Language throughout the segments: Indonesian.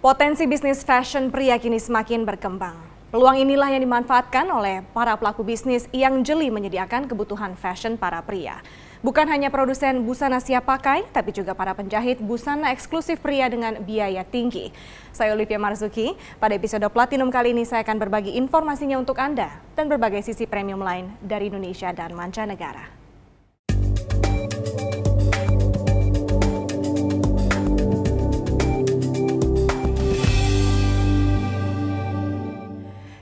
Potensi bisnis fashion pria kini semakin berkembang. Peluang inilah yang dimanfaatkan oleh para pelaku bisnis yang jeli menyediakan kebutuhan fashion para pria. Bukan hanya produsen busana siap pakai, tapi juga para penjahit busana eksklusif pria dengan biaya tinggi. Saya Olivia Marzuki, pada episode Platinum kali ini saya akan berbagi informasinya untuk Anda dan berbagai sisi premium lain dari Indonesia dan mancanegara.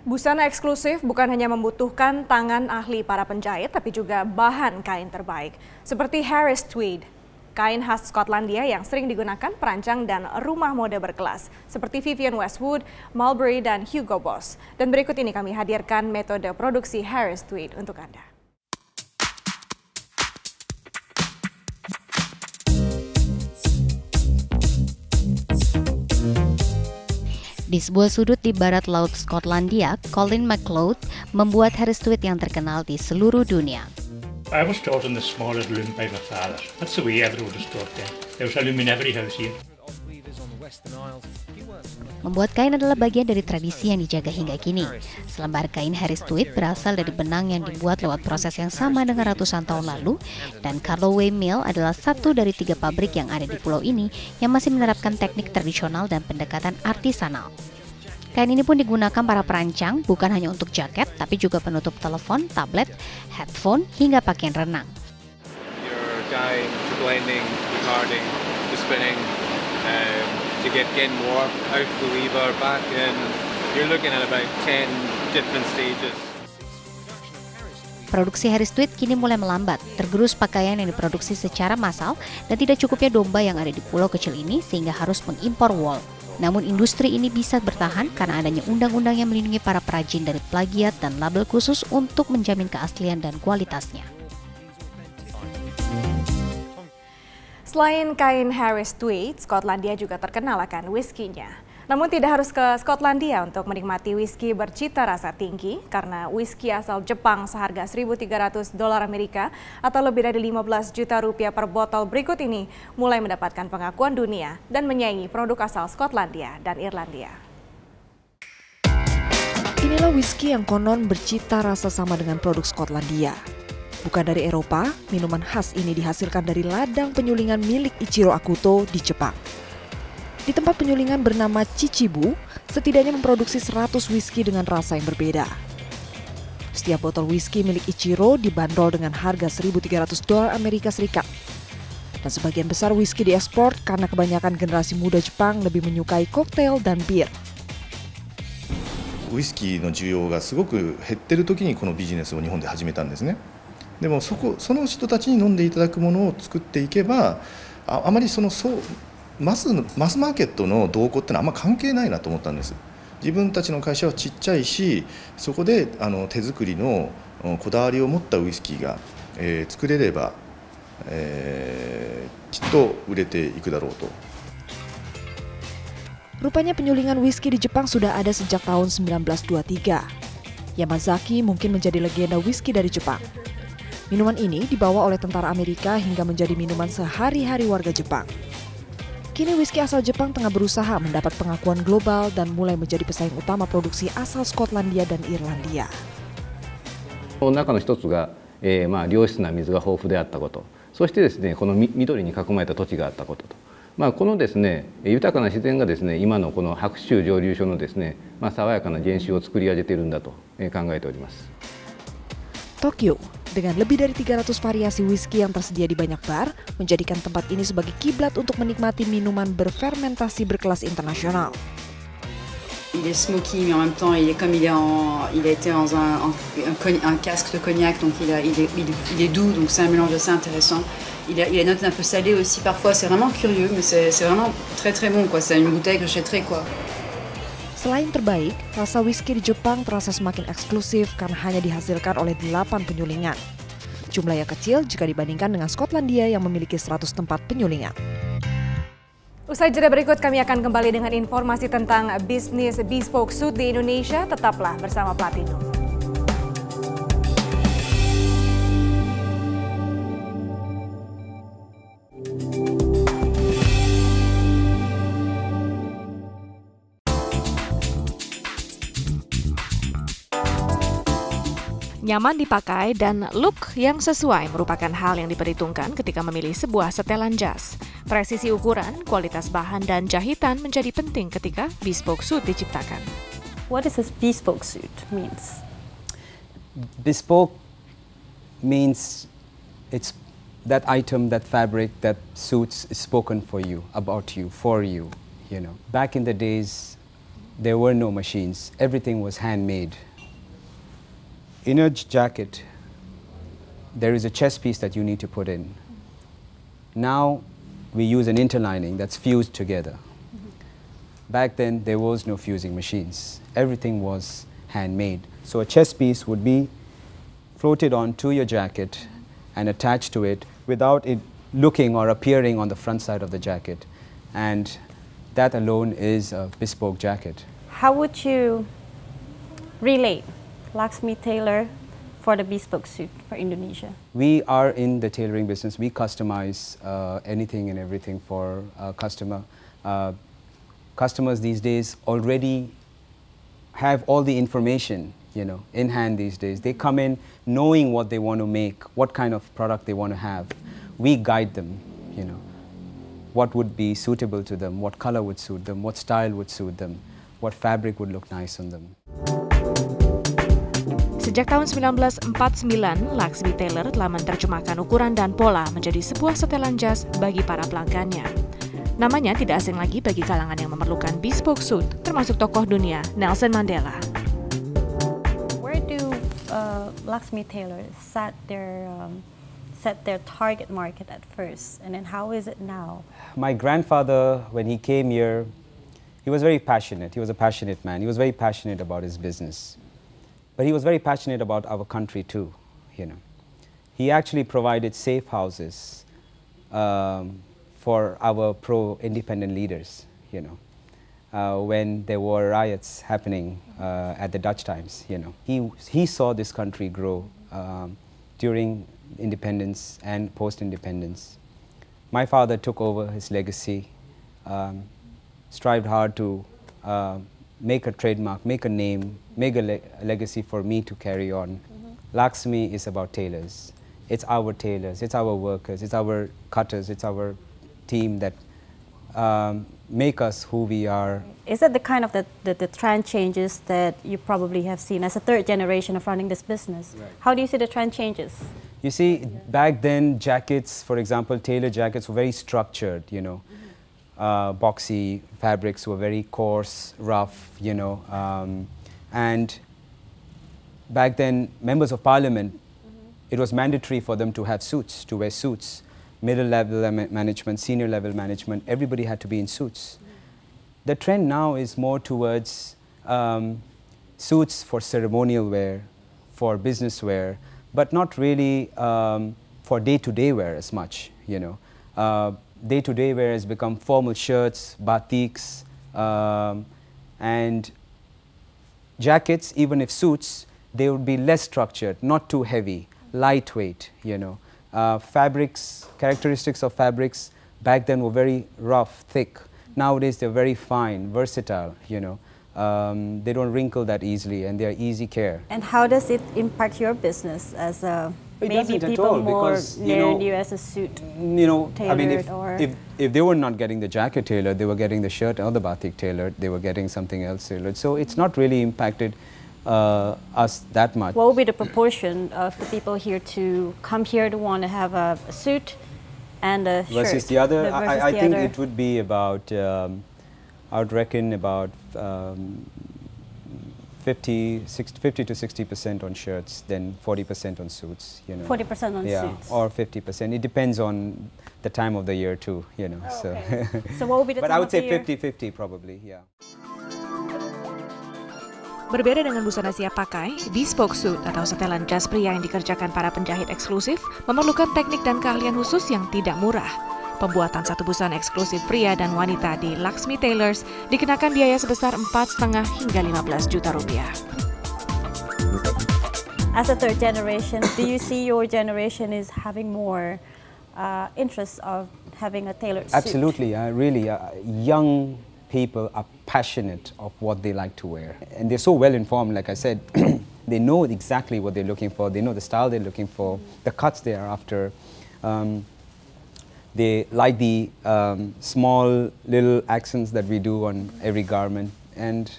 Busana eksklusif bukan hanya membutuhkan tangan ahli para penjahit, tapi juga bahan kain terbaik. Seperti Harris Tweed, kain khas Skotlandia yang sering digunakan perancang dan rumah mode berkelas. Seperti Vivienne Westwood, Mulberry, dan Hugo Boss. Dan berikut ini kami hadirkan metode produksi Harris Tweed untuk Anda. Di sebuah sudut di barat laut Skotlandia, Colin MacLeod membuat Harris Tweed yang terkenal di seluruh dunia. I was taught in the smallest room by my father. That's the way everyone was taught then. There was a loom in every house here. Membuat kain adalah bagian dari tradisi yang dijaga hingga kini. Selembar kain Harris Tweed berasal dari benang yang dibuat lewat proses yang sama dengan ratusan tahun lalu, dan Carloway Mill adalah satu dari 3 pabrik yang ada di pulau ini yang masih menerapkan teknik tradisional dan pendekatan artisanal. Kain ini pun digunakan para perancang bukan hanya untuk jaket, tapi juga penutup telepon, tablet, headphone, hingga pakaian renang. You're dyeing, to blending, to carding, to spinning, to get warp out the weaver back in. You're looking at about 10 different stages. Produksi Harris Tweed kini mulai melambat, tergerus pakaian yang diproduksi secara massal dan tidak cukupnya domba yang ada di pulau kecil ini sehingga harus mengimpor wool. Namun industri ini bisa bertahan karena adanya undang-undang yang melindungi para perajin dari plagiat dan label khusus untuk menjamin keaslian dan kualitasnya. Selain kain Harris Tweed, Skotlandia juga terkenal akan whisky-nya. Namun tidak harus ke Skotlandia untuk menikmati whisky bercita rasa tinggi, karena whisky asal Jepang seharga $1.300 Amerika atau lebih dari 15 juta rupiah per botol berikut ini mulai mendapatkan pengakuan dunia dan menyaingi produk asal Skotlandia dan Irlandia. Inilah whisky yang konon bercita rasa sama dengan produk Skotlandia. Bukan dari Eropa, minuman khas ini dihasilkan dari ladang penyulingan milik Ichiro Akuto di Jepang. Di tempat penyulingan bernama Chichibu, setidaknya memproduksi 100 whisky dengan rasa yang berbeda. Setiap botol whisky milik Ichiro dibanderol dengan harga $1.300 Amerika Serikat. Dan sebagian besar whisky diekspor karena kebanyakan generasi muda Jepang lebih menyukai koktail dan bir. ウイスキーの需要がすごく減ってる時にこのビジネスを日本で始めたんですね。でもその人たちに飲んでいただくものを作っていけば、あまりマスマーケットの動向ってのはあんま関係ないなと思ったんです。自分たちの会社はちっちゃいし、そこで手作りのこだわりを持ったウイスキーが、作れれば、きっと売れていくだろうと。Rupanya penyulingan whisky di Jepang sudah ada sejak tahun 1923. Yamazaki mungkin menjadi legenda whisky dari Jepang. Minuman ini dibawa oleh tentara Amerika hingga menjadi minuman sehari-hari warga Jepang. Kini whisky asal Jepang tengah berusaha mendapat pengakuan global dan mulai menjadi pesaing utama produksi asal Skotlandia dan Irlandia. 中の一つが、良質な水が豊富であったこと、そしてですね、この緑に囲まれた土地があったことと、このですね、豊かな自然がですね、今のこの白州蒸留所のですね、爽やかな原酒を作り上げているんだと考えております。 Tokyo, dengan lebih dari 300 variasi whisky yang tersedia di banyak bar, menjadikan tempat ini sebagai kiblat untuk menikmati minuman berfermentasi berkelas internasional. Il est smoky, mais en même temps, il a été dans un casque de cognac, donc il est doux, donc c'est un mélange assez intéressant. Il a des notes un peu salées aussi parfois, c'est vraiment curieux, mais c'est vraiment très très bon, quoi. C'est une bouteille que j'achèterais, quoi. Selain terbaik, rasa whisky di Jepang terasa semakin eksklusif karena hanya dihasilkan oleh 8 penyulingan. Jumlah yang kecil jika dibandingkan dengan Skotlandia yang memiliki 100 tempat penyulingan. Usai jeda berikut kami akan kembali dengan informasi tentang bisnis bespoke suit di Indonesia. Tetaplah bersama Platinum. Nyaman dipakai dan look yang sesuai merupakan hal yang diperhitungkan ketika memilih sebuah setelan jas. Presisi ukuran, kualitas bahan, dan jahitan menjadi penting ketika bespoke suit diciptakan. What does this bespoke suit means? Bespoke means it's that item, that fabric, that suits is spoken for you, about you, for you, you know. Back in the days, there were no machines. Everything was handmade. In a jacket, there is a chest piece that you need to put in. Now, we use an interlining that's fused together. Back then, there was no fusing machines. Everything was handmade. So a chest piece would be floated onto your jacket and attached to it without it looking or appearing on the front side of the jacket. And that alone is a bespoke jacket. How would you relate Laxmi Tailor for the bespoke suit for Indonesia? We are in the tailoring business. We customize anything and everything for a customer. Customers these days already have all the information, you know, in hand these days. They come in knowing what they want to make, what kind of product they want to have. We guide them, you know, what would be suitable to them, what color would suit them, what style would suit them, what fabric would look nice on them. Sejak tahun 1949, Laxmi Tailor telah menerjemahkan ukuran dan pola menjadi sebuah setelan jas bagi para pelanggannya. Namanya tidak asing lagi bagi kalangan yang memerlukan bespoke suit, termasuk tokoh dunia Nelson Mandela. Where do Laxmi Tailor set their target market at first, and then how is it now? My grandfather, when he came here, he was very passionate. He was a passionate man. He was very passionate about his business. But he was very passionate about our country too, you know. He actually provided safe houses for our pro-independent leaders, you know, when there were riots happening at the Dutch times, you know. He saw this country grow during independence and post-independence. My father took over his legacy, strived hard to make a trademark, make a name, make a legacy for me to carry on. Laxmi is about tailors. It's our tailors, it's our workers, it's our cutters, it's our team that make us who we are. Is that the kind of the trend changes that you probably have seen as a third generation of running this business? Right. How do you see the trend changes? You see, back then jackets, for example, tailor jackets were very structured, you know. Boxy fabrics were very coarse, rough, you know, and back then members of parliament, it was mandatory for them to have suits, to wear suits. Middle level management, senior level management, everybody had to be in suits. The trend now is more towards suits for ceremonial wear, for business wear, but not really for day-to-day wear as much, you know. Day-to-day wear has become formal shirts, batiks, and jackets, even if suits, they would be less structured, not too heavy, lightweight, you know. Fabrics, characteristics of fabrics back then were very rough, thick. Nowadays they're very fine, versatile, you know. They don't wrinkle that easily and they're easy care. And how does it impact your business as a maybe doesn't people at all, more because, near you as a suit you know, I mean, tailored, if they were not getting the jacket tailored, they were getting the shirt or the batik tailored, they were getting something else tailored. So it's not really impacted us that much. What would be the proportion of the people here to come here to want to have a suit and a shirt? Versus the other, I think other? it would be about, I would reckon about 50 to 60% on shirts, then 40% on suits, you know. 40% on yeah, suits. or 50%. It depends on the time of the year too, you know. Oh, so, okay. So what would be the but time I would of the say year? 50-50 probably, yeah. Berbeda dengan busana siap pakai, bespoke suit atau setelan jas pria yang dikerjakan para penjahit eksklusif memerlukan teknik dan keahlian khusus yang tidak murah. Pembuatan satu busana eksklusif pria dan wanita di Laxmi Tailors dikenakan biaya sebesar 4,5 hingga 15 juta rupiah. As a third generation, do you see your generation is having more interest of having a tailored suit? Absolutely, really. Young people are passionate of what they like to wear. And they're so well informed, like I said. They know exactly what they're looking for. They know the style they're looking for, the cuts they are after. They like the small little accents that we do on every garment, and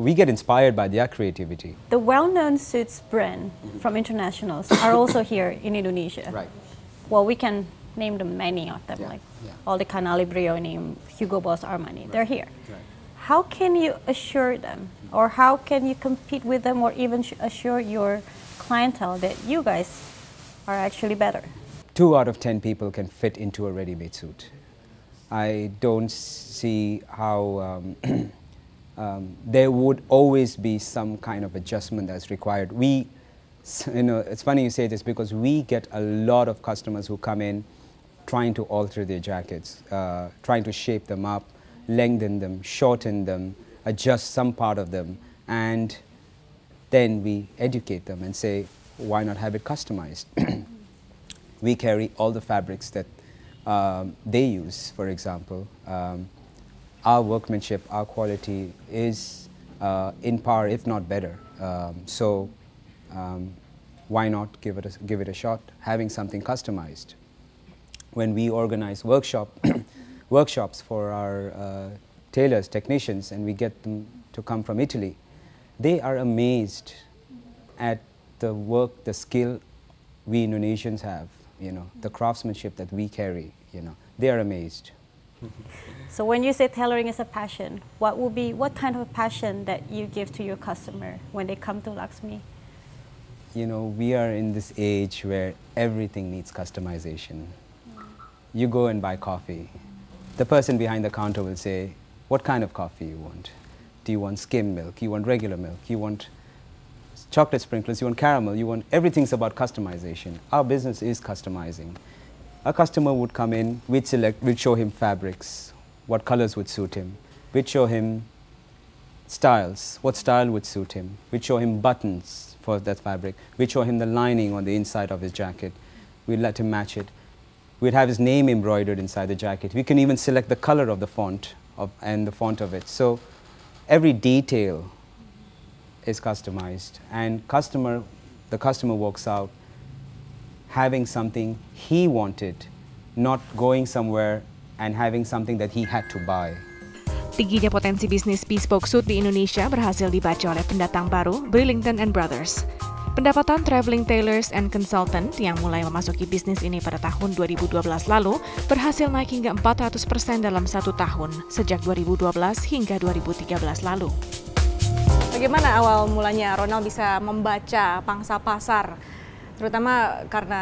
we get inspired by their creativity. The well-known suits brand from internationals are also here in Indonesia. Right. Well, we can name them, many of them, like all the Canali Brioni, Hugo Boss, Armani. They're here. Right. How can you assure them, or how can you compete with them, or even assure your clientele that you guys are actually better? 2 out of 10 people can fit into a ready-made suit. I don't see how there would always be some kind of adjustment that's required. It's funny you say this, because we get a lot of customers who come in trying to alter their jackets, trying to shape them up, lengthen them, shorten them, adjust some part of them, and then we educate them and say, why not have it customized? We carry all the fabrics that they use, for example. Our workmanship, our quality is in par, if not better. Why not give it a shot, having something customized? When we organize workshops for our tailors, technicians, and we get them to come from Italy, they are amazed at the work, the skill we Indonesians have, the craftsmanship that we carry, they are amazed. So when you say tailoring is a passion, what kind of a passion that you give to your customer when they come to Laxmi? We are in this age where everything needs customization. You go and buy coffee. The person behind the counter will say, what kind of coffee you want? Do you want skim milk? You want regular milk? You want chocolate sprinkles? You want caramel? Everything's about customization. Our business is customizing. A customer would come in, we'd show him fabrics, what colors would suit him. We'd show him styles, what style would suit him. We'd show him buttons for that fabric. We'd show him the lining on the inside of his jacket. We'd let him match it. We'd have his name embroidered inside the jacket. We can even select the color of the font and the font of it. So every detail is customized, and the customer walks out having something he wanted, not going somewhere and having something that he had to buy. Tingginya potensi bisnis bespoke suit di Indonesia berhasil dibaca oleh pendatang baru Brillington & Brothers. Pendapatan traveling tailors and consultant yang mulai memasuki bisnis ini pada tahun 2012 lalu berhasil naik hingga 400% dalam 1 tahun sejak 2012 hingga 2013 lalu. Bagaimana awal mulanya Ronald bisa membaca pangsa pasar? Terutama karena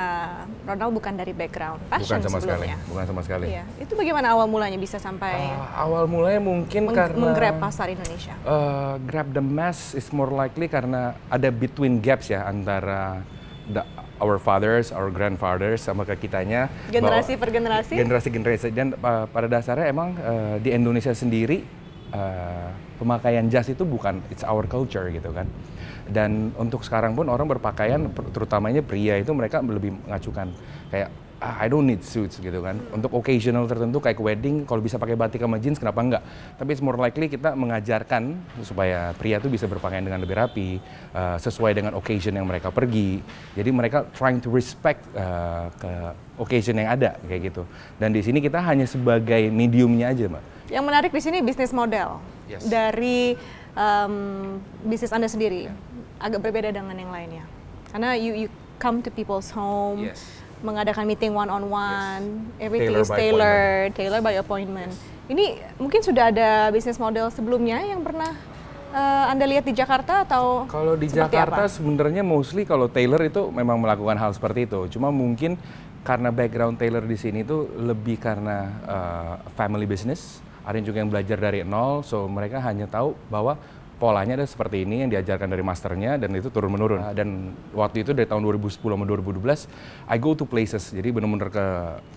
Ronald bukan dari background fashion sebelumnya. Bukan sama sekali. Iya. Itu bagaimana awal mulanya bisa sampai awal mulanya mungkin karena menggrab pasar Indonesia. Grab the mass is more likely karena ada between gaps ya antara our fathers, our grandfathers sama ke kitanya. Generasi per generasi. Generasi dan pada dasarnya emang di Indonesia sendiri pemakaian jas itu bukan it's our culture gitu kan. Dan untuk sekarang pun orang berpakaian, terutamanya pria itu mereka lebih mengacukan kayak I don't need suits gitu kan. Untuk occasional tertentu kayak wedding, kalau bisa pakai batik sama jeans kenapa enggak? Tapi it's more likely kita mengajarkan supaya pria itu bisa berpakaian dengan lebih rapi, sesuai dengan occasion yang mereka pergi. Jadi mereka trying to respect ke occasion yang ada kayak gitu. Dan di sini kita hanya sebagai mediumnya aja, Mbak. Yang menarik di sini bisnis model dari bisnis Anda sendiri. Agak berbeda dengan yang lainnya. Karena you come to people's home, mengadakan meeting one-on-one, everything is tailored by appointment. Ini mungkin sudah ada bisnis model sebelumnya yang pernah Anda lihat di Jakarta atau kalau di Jakarta sebenarnya mostly kalau tailor itu memang melakukan hal seperti itu. Cuma mungkin karena background tailor di sini itu lebih karena family business. Ada juga yang belajar dari nol, so mereka hanya tahu bahwa polanya ada seperti ini yang diajarkan dari masternya dan itu turun-menurun. Dan waktu itu dari tahun 2010 sama 2012, I go to places, jadi benar-benar ke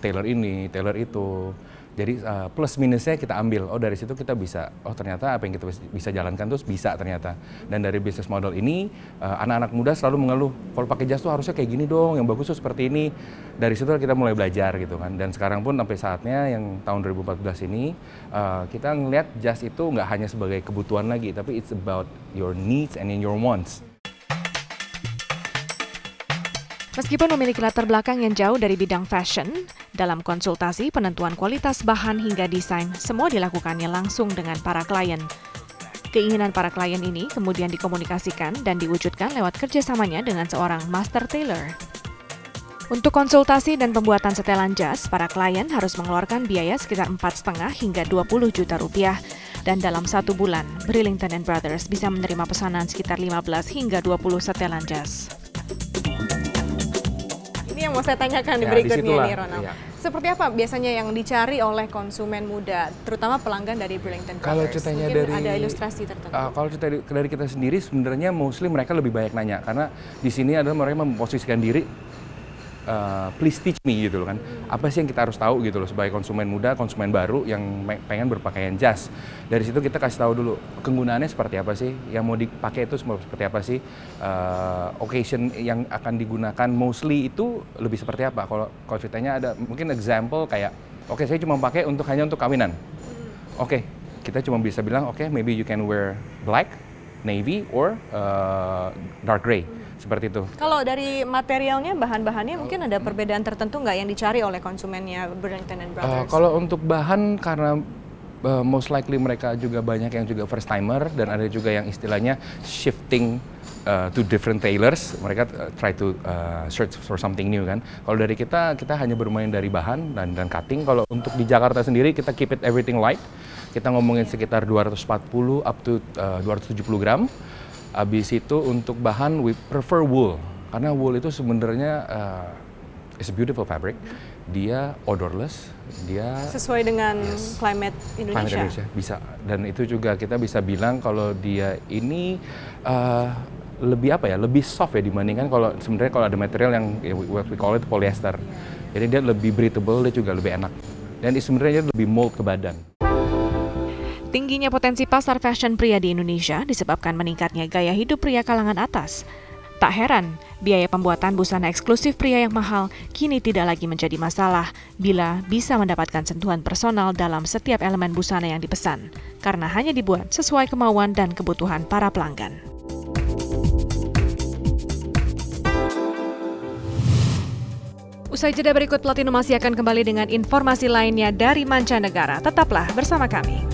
tailor ini, tailor itu. Jadi plus minusnya kita ambil, oh dari situ kita bisa, oh ternyata apa yang kita bisa jalankan terus bisa ternyata. Dan dari bisnis model ini, anak-anak muda selalu mengeluh, kalau pakai jas tuh harusnya kayak gini dong, yang bagus tuh seperti ini. Dari situ kita mulai belajar gitu kan. Dan sekarang pun sampai saatnya yang tahun 2014 ini, kita ngelihat jas itu nggak hanya sebagai kebutuhan lagi, tapi it's about your needs and your wants. Meskipun memiliki latar belakang yang jauh dari bidang fashion, dalam konsultasi, penentuan kualitas bahan hingga desain, semua dilakukannya langsung dengan para klien. Keinginan para klien ini kemudian dikomunikasikan dan diwujudkan lewat kerjasamanya dengan seorang master tailor. Untuk konsultasi dan pembuatan setelan jas, para klien harus mengeluarkan biaya sekitar 4,5 hingga 20 juta rupiah. Dan dalam 1 bulan, Brillington & Brothers bisa menerima pesanan sekitar 15 hingga 20 setelan jas. Ini yang mau saya tanyakan di berikutnya nih, Ronald. Ya. Seperti apa biasanya yang dicari oleh konsumen muda, terutama pelanggan dari Brillington Brothers? Kalau ceritanya mungkin ada ilustrasi tertentu. Kalau cerita dari kita sendiri, sebenarnya mostly mereka lebih banyak nanya, karena di sini adalah mereka memposisikan diri, please teach me gitu loh kan. Apa sih yang kita harus tahu gitu loh sebagai konsumen muda, konsumen baru yang pengen berpakaian jas. Dari situ kita kasih tahu dulu kegunaannya seperti apa sih, yang mau dipakai itu seperti apa sih, occasion yang akan digunakan mostly itu lebih seperti apa. Kalau ceritanya ada mungkin example kayak, oke, saya cuma pakai hanya untuk kawinan. Oke, kita cuma bisa bilang maybe you can wear black, navy or dark gray. Seperti itu. Kalau dari materialnya, bahan-bahannya mungkin ada perbedaan tertentu nggak yang dicari oleh konsumennya Brillington & Brothers? Kalau untuk bahan, karena most likely mereka juga banyak yang juga first timer dan ada juga yang istilahnya shifting to different tailors. Mereka try to search for something new kan. Kalau dari kita hanya bermain dari bahan dan cutting. Kalau untuk di Jakarta sendiri kita keep it everything light. Kita ngomongin sekitar 240 up to 270 gram. Habis itu untuk bahan we prefer wool, karena wool itu sebenarnya is a beautiful fabric. Dia odorless, dia sesuai dengan climate Indonesia. Bisa. Dan itu juga kita bisa bilang kalau dia ini lebih lebih soft ya dibandingkan kalau sebenarnya kalau ada material yang what we call it polyester. Jadi dia lebih breathable, dia juga lebih enak. Dan sebenarnya lebih mold ke badan. Tingginya potensi pasar fashion pria di Indonesia disebabkan meningkatnya gaya hidup pria kalangan atas. Tak heran, biaya pembuatan busana eksklusif pria yang mahal kini tidak lagi menjadi masalah bila bisa mendapatkan sentuhan personal dalam setiap elemen busana yang dipesan, karena hanya dibuat sesuai kemauan dan kebutuhan para pelanggan. Usai jeda berikut, Platinum masih akan kembali dengan informasi lainnya dari mancanegara. Tetaplah bersama kami.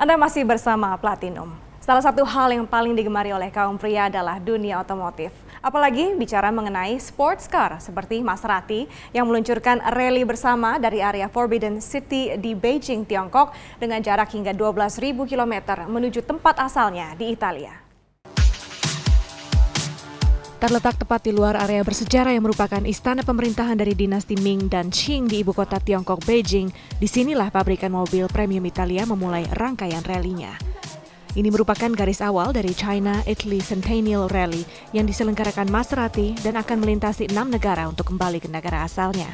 Anda masih bersama Platinum. Salah satu hal yang paling digemari oleh kaum pria adalah dunia otomotif. Apalagi bicara mengenai sports car seperti Maserati yang meluncurkan rally bersama dari area Forbidden City di Beijing, Tiongkok dengan jarak hingga 12.000 km menuju tempat asalnya di Italia. Terletak tepat di luar area bersejarah yang merupakan istana pemerintahan dari dinasti Ming dan Qing di ibu kota Tiongkok, Beijing, disinilah pabrikan mobil premium Italia memulai rangkaian rally-nya. Ini merupakan garis awal dari China Italy Centennial Rally yang diselenggarakan Maserati dan akan melintasi 6 negara untuk kembali ke negara asalnya.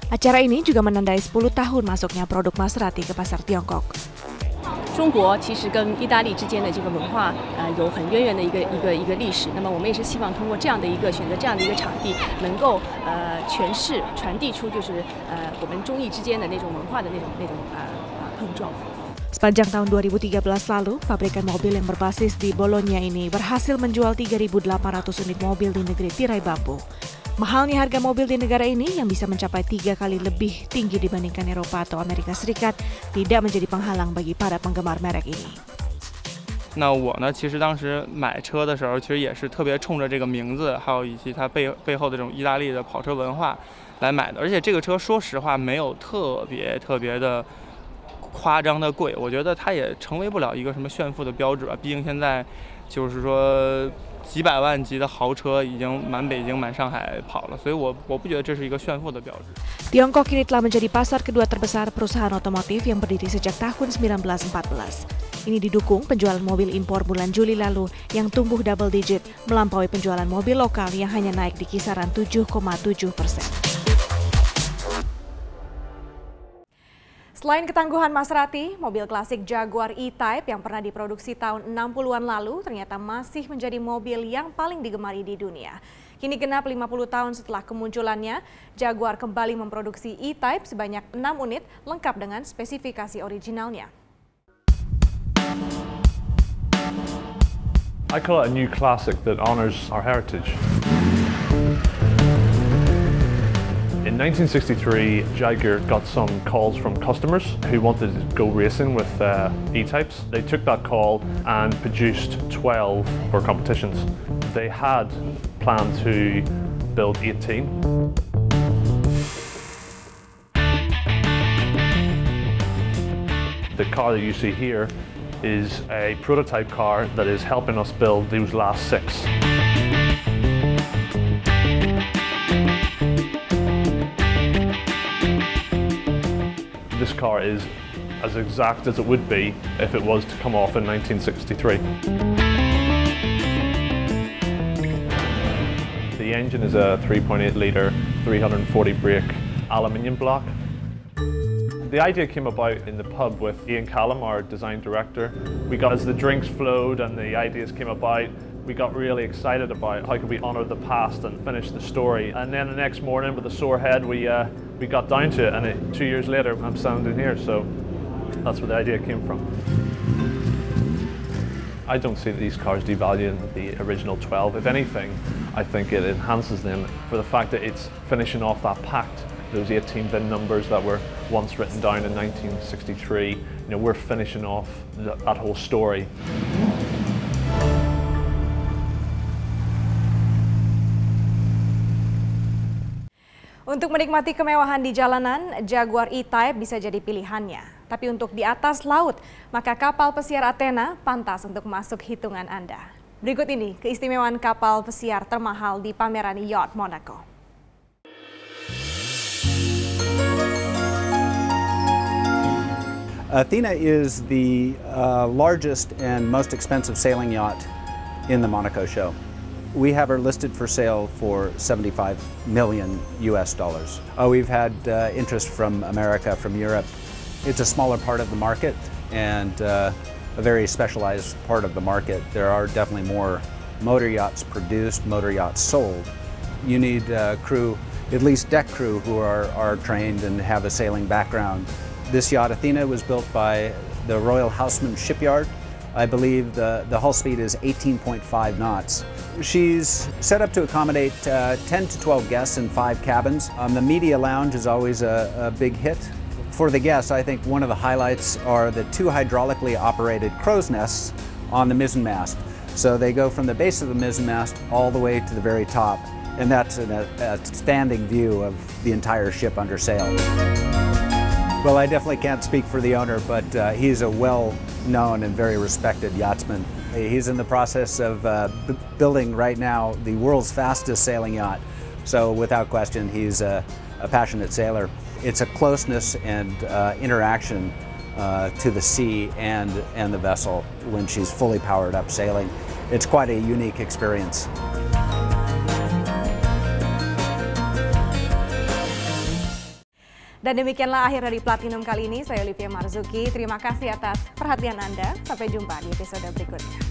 Acara ini juga menandai 10 tahun masuknya produk Maserati ke pasar Tiongkok. 中国其实跟意大利之间的这个文化有很渊源的一个历史。那么我们也是希望通过这样的一个选择这样的一个场地，能够诠释传递出就是我们中意之间的那种文化的那种碰撞。 Sepanjang tahun 2013 lalu, pabrikan mobil yang berbasis di Bologna ini berhasil menjual 3.800 unit mobil di negeri tirai bambu. Mahalnya harga mobil di negara ini yang bisa mencapai 3 kali lebih tinggi dibandingkan Eropa atau Amerika Serikat tidak menjadi penghalang bagi para penggemar merek ini. 那我呢，其实当时买车的时候，其实也是特别冲着这个名字，还有以及它背后的这种意大利的跑车文化来买的。而且这个车说实话没有特别的夸张的贵，我觉得它也成为不了一个什么炫富的标志吧。毕竟现在就是说。 几百万级的豪车已经满北京、满上海跑了，所以我不觉得这是一个炫富的标志。 Tiongkok kini telah menjadi pasar kedua terbesar perusahaan otomotif yang berdiri sejak tahun 1914. Ini didukung penjualan mobil impor bulan Juli lalu yang tumbuh double digit, melampaui penjualan mobil lokal yang hanya naik di kisaran 7,7%. Selain ketangguhan Maserati, mobil klasik Jaguar E-Type yang pernah diproduksi tahun 60-an lalu ternyata masih menjadi mobil yang paling digemari di dunia. Kini genap 50 tahun setelah kemunculannya, Jaguar kembali memproduksi E-Type sebanyak 6 unit lengkap dengan spesifikasi originalnya. I call it a new classic that honors our heritage. In 1963, Jaguar got some calls from customers who wanted to go racing with E-Types. They took that call and produced 12 for competitions. They had planned to build 18. The car that you see here is a prototype car that is helping us build those last 6. This car is as exact as it would be if it was to come off in 1963. The engine is a 3.8 litre, 340 brake aluminium block. The idea came about in the pub with Ian Callum, our design director. As the drinks flowed and the ideas came about, we got really excited about how could we honour the past and finish the story. And then the next morning with a sore head, we got down to it, and 2 years later I'm standing here, so that's where the idea came from. I don't see these cars devaluing the original 12. If anything, I think it enhances them for the fact that it's finishing off that pact. Those 18 VIN numbers that were once written down in 1963, we're finishing off that whole story. Untuk menikmati kemewahan di jalanan, Jaguar E-Type bisa jadi pilihannya. Tapi untuk di atas laut, maka kapal pesiar Athena pantas untuk masuk hitungan Anda. Berikut ini keistimewaan kapal pesiar termahal di pameran Yacht Monaco. Athena is the largest and most expensive sailing yacht in the Monaco show. We have her listed for sale for $75 million US. We've had interest from America, from Europe. It's a smaller part of the market and a very specialized part of the market. There are definitely more motor yachts produced, motor yachts sold. You need crew, at least deck crew, who are trained and have a sailing background. This yacht, Athena, was built by the Royal Houseman Shipyard. I believe the hull speed is 18.5 knots. She's set up to accommodate 10 to 12 guests in 5 cabins. The media lounge is always a big hit. For the guests, I think one of the highlights are the 2 hydraulically operated crow's nests on the mizzen mast. So they go from the base of the mizzen mast all the way to the very top, and that's an outstanding view of the entire ship under sail. Well, I definitely can't speak for the owner, but he's a well-known and very respected yachtsman. He's in the process of building right now the world's fastest sailing yacht. So without question, he's a passionate sailor. It's a closeness and interaction to the sea and the vessel when she's fully powered up sailing. It's quite a unique experience. Dan demikianlah akhir dari Platinum kali ini. Saya Olivia Marzuki. Terima kasih atas perhatian Anda. Sampai jumpa di episode berikutnya.